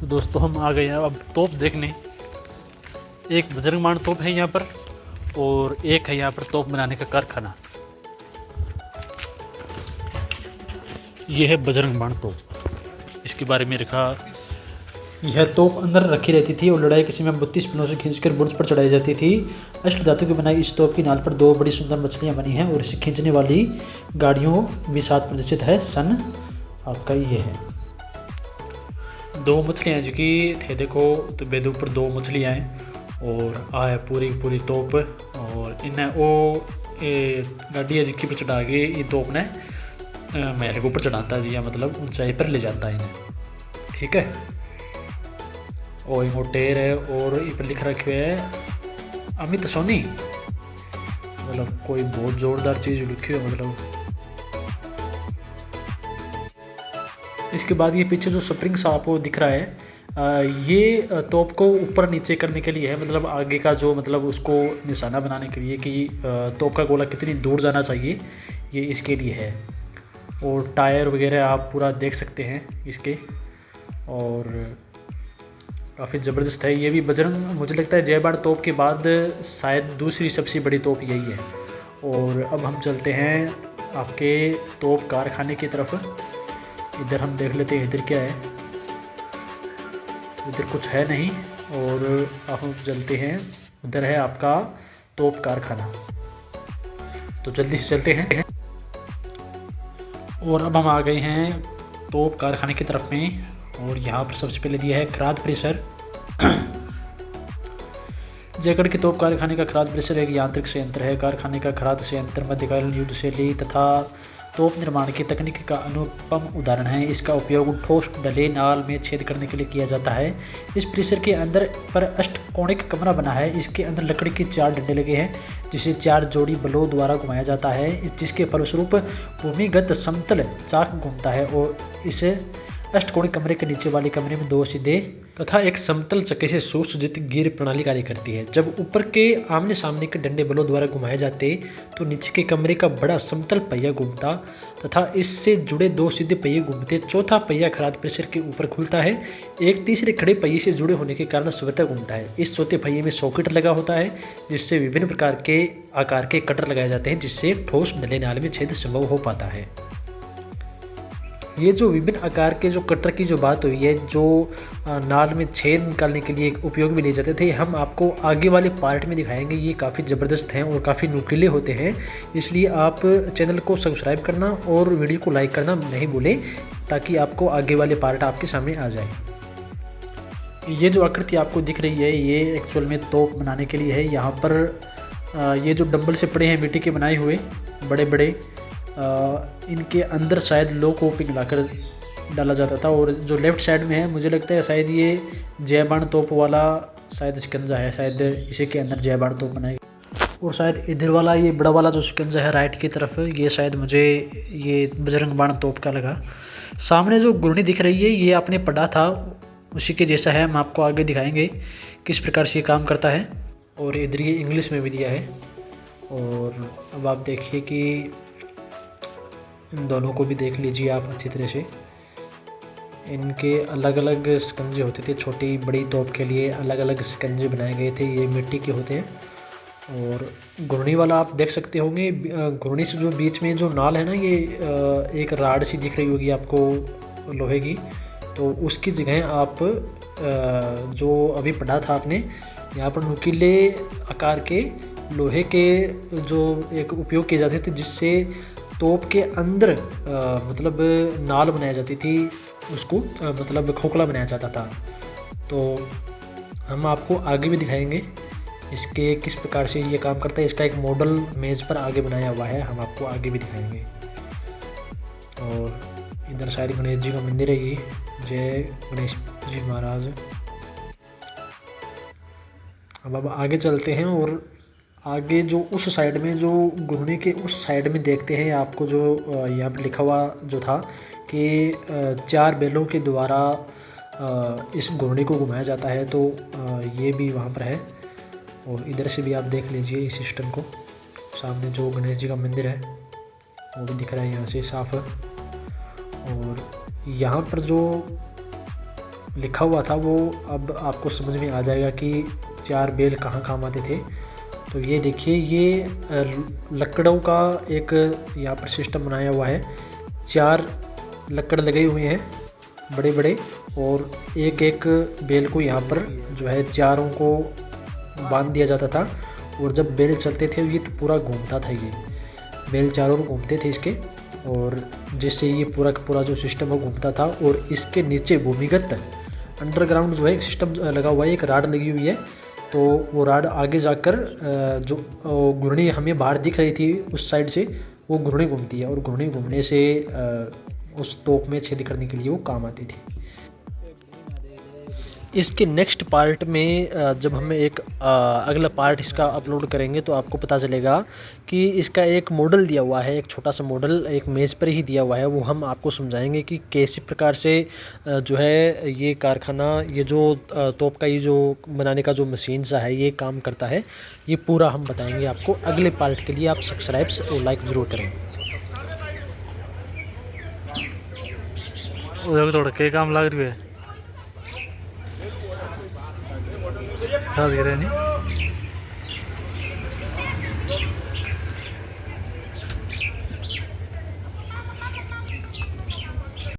तो दोस्तों हम आ गए हैं अब तोप देखने। एक बजरंग बाण तोप है यहाँ पर और एक है यहाँ पर तोप बनाने का कारखाना। ये है बजरंग बाण तोप। इसके बारे में लिखा, यह तोप अंदर रखी रहती थी और लड़ाई के समय 32 पिलों से खींचकर बुर्ज पर चढ़ाई जाती थी। अष्ट धातु की बनाई इस तोप की नाल पर 2 बड़ी सुंदर मछलियां बनी हैं और इसे खींचने वाली गाड़ियों भी 7 प्रदर्शित है। सन आपका ये है। 2 मछलियाँ हैं जिनकी थे देखो, तो बेद ऊपर 2 मछलियाँ हैं और आ है पूरी तोप। और इन्हें वो गाड़ी है जिसकी पर चढ़ा के ये तोप ने महल के ऊपर चढ़ाता है जी, या मतलब ऊंचाई पर ले जाता है इन्हें। ठीक है। और मोटेर है और इस पर लिख रखे है अमित सोनी, मतलब कोई बहुत जोरदार चीज़ लिखी है मतलब। इसके बाद ये पीछे जो स्प्रिंग सा आपको दिख रहा है, ये तोप को ऊपर नीचे करने के लिए है, मतलब आगे का जो मतलब उसको निशाना बनाने के लिए कि तोप का गोला कितनी दूर जाना चाहिए, ये इसके लिए है। और टायर वगैरह आप पूरा देख सकते हैं इसके, और काफ़ी ज़बरदस्त है। ये भी बजरंग, मुझे लगता है जय बाण तोप के बाद शायद दूसरी सबसे बड़ी तोप यही है। और अब हम चलते हैं आपके तोप कारखाने की तरफ। इधर हम देख लेते हैं इधर क्या है। इधर कुछ है नहीं, और अब हम चलते हैं, उधर है आपका तोप कारखाना। तो जल्दी से चलते हैं। और अब हम आ गए हैं तोप कारखाने की तरफ में, और यहाँ पर सबसे पहले दिया है खराद प्रेशर। जयगढ़ के तोप कारखाने का खराद प्रेशर एक यांत्रिक संयंत्र है। कारखाने का खराद संयंत्र मध्यकालीन युद्ध शैली तथा तोप निर्माण की तकनीक का अनुपम उदाहरण है। इसका उपयोग ठोस डले नाल में छेद करने के लिए किया जाता है। इस प्रेशर के अंदर पर अष्टकोणिक कमरा बना है। इसके अंदर लकड़ी के 4 डंडे लगे हैं जिसे 4 जोड़ी बलों द्वारा घुमाया जाता है, जिसके फलस्वरूप भूमिगत समतल चाक घूमता है। और इसे अष्टकोणिक कमरे के नीचे वाले कमरे में 2 सीधे तथा एक समतल चक्के से सुसज्जित गियर प्रणाली कार्य करती है। जब ऊपर के आमने सामने के डंडे बलों द्वारा घुमाए जाते तो नीचे के कमरे का बड़ा समतल पहिया घूमता तथा इससे जुड़े 2 सीधे पहिए घूमते। चौथा पहिया खराद प्रेशर के ऊपर खुलता है। एक तीसरे खड़े पहिए से जुड़े होने के कारण स्वतः घूमता है। इस चौथे पहिए में सॉकेट लगा होता है जिससे विभिन्न प्रकार के आकार के कटर लगाए जाते हैं, जिससे ठोस डले नाल में छेद संभव हो पाता है। ये जो विभिन्न आकार के जो कटर की जो बात हुई है, जो नाल में छेद निकालने के लिए उपयोग में लिए जाते थे, हम आपको आगे वाले पार्ट में दिखाएंगे। ये काफ़ी ज़बरदस्त हैं और काफ़ी नुकीले होते हैं, इसलिए आप चैनल को सब्सक्राइब करना और वीडियो को लाइक करना नहीं भूलें, ताकि आपको आगे वाले पार्ट आपके सामने आ जाए। ये जो आकृति आपको दिख रही है, ये एक्चुअल में तोप बनाने के लिए है। यहाँ पर ये जो डंबल से पड़े हैं मिट्टी के बनाए हुए बड़े बड़े, इनके अंदर शायद लो को पिघलाकर डाला जाता था। और जो लेफ़्ट साइड में है, मुझे लगता है शायद ये जय बाण तोप वाला शायद शिकंजा है, शायद इसी के अंदर जय बाण तोप बनाएगा। और शायद इधर वाला ये बड़ा वाला जो शिकंजा है राइट की तरफ, ये शायद मुझे ये बजरंग बाण तोप का लगा। सामने जो घुर्नी दिख रही है, ये आपने पढ़ा था उसी के जैसा है। हम आपको आगे दिखाएंगे किस प्रकार से ये काम करता है। और इधर ये इंग्लिश में भी दिया है। और अब आप देखिए कि इन दोनों को भी देख लीजिए आप अच्छी तरह से। इनके अलग अलग शिकंजे होते थे, छोटी बड़ी तोप के लिए अलग अलग शिकंजे बनाए गए थे। ये मिट्टी के होते हैं। और घुर्नी वाला आप देख सकते होंगे, घुर्नी से जो बीच में जो नाल है ना, ये एक राड सी दिख रही होगी आपको लोहे की, तो उसकी जगह आप जो अभी पढ़ा था आपने, यहाँ पर नुकीले आकार के लोहे के जो एक उपयोग किए जाते थे, जिससे तोप के अंदर मतलब नाल बनाई जाती थी, उसको मतलब खोखला बनाया जाता था। तो हम आपको आगे भी दिखाएंगे इसके किस प्रकार से ये काम करता है। इसका एक मॉडल मेज़ पर आगे बनाया हुआ है, हम आपको आगे भी दिखाएंगे। और इधर शायद गणेश जी का मंदिर है। ये जय गणेश जी महाराज। अब आगे चलते हैं और आगे जो उस साइड में, जो घुर्नी के उस साइड में देखते हैं, आपको जो यहाँ पर लिखा हुआ जो था कि 4 बैलों के द्वारा इस घुर्नी को घुमाया जाता है, तो ये भी वहाँ पर है। और इधर से भी आप देख लीजिए इस सिस्टम को। सामने जो गणेश जी का मंदिर है वो भी दिख रहा है यहाँ से साफ। और यहाँ पर जो लिखा हुआ था वो अब आपको समझ में आ जाएगा कि 4 बेल कहाँ काम आते थे। तो ये देखिए, ये लकड़ों का एक यहाँ पर सिस्टम बनाया हुआ है। 4 लकड़ लगे हुए हैं बड़े बड़े, और एक एक बेल को यहाँ पर जो है चारों को बांध दिया जाता था। और जब बेल चलते थे ये तो पूरा घूमता था, ये बेल चारों ओर घूमते थे इसके, और जिससे ये पूरा का पूरा जो सिस्टम वो घूमता था। और इसके नीचे भूमिगत अंडरग्राउंड जो है एक सिस्टम लगा हुआ है, एक राड लगी हुई है। तो वो राड आगे जाकर जो घूर्णी हमें बाहर दिख रही थी उस साइड से, वो घूर्णी घूमती है, और घूर्णी घूमने से उस तोप में छेद करने के लिए वो काम आती थी। इसके नेक्स्ट पार्ट में जब हम एक अगला पार्ट इसका अपलोड करेंगे तो आपको पता चलेगा कि इसका एक मॉडल दिया हुआ है, एक छोटा सा मॉडल एक मेज़ पर ही दिया हुआ है। वो हम आपको समझाएंगे कि कैसे प्रकार से जो है ये कारखाना, ये जो तोप का ये जो बनाने का जो मशीन सा है ये काम करता है। ये पूरा हम बताएंगे आपको अगले पार्ट के लिए। आप सब्सक्राइब और लाइक ज़रूर करें। थोड़ा के काम लग रही है।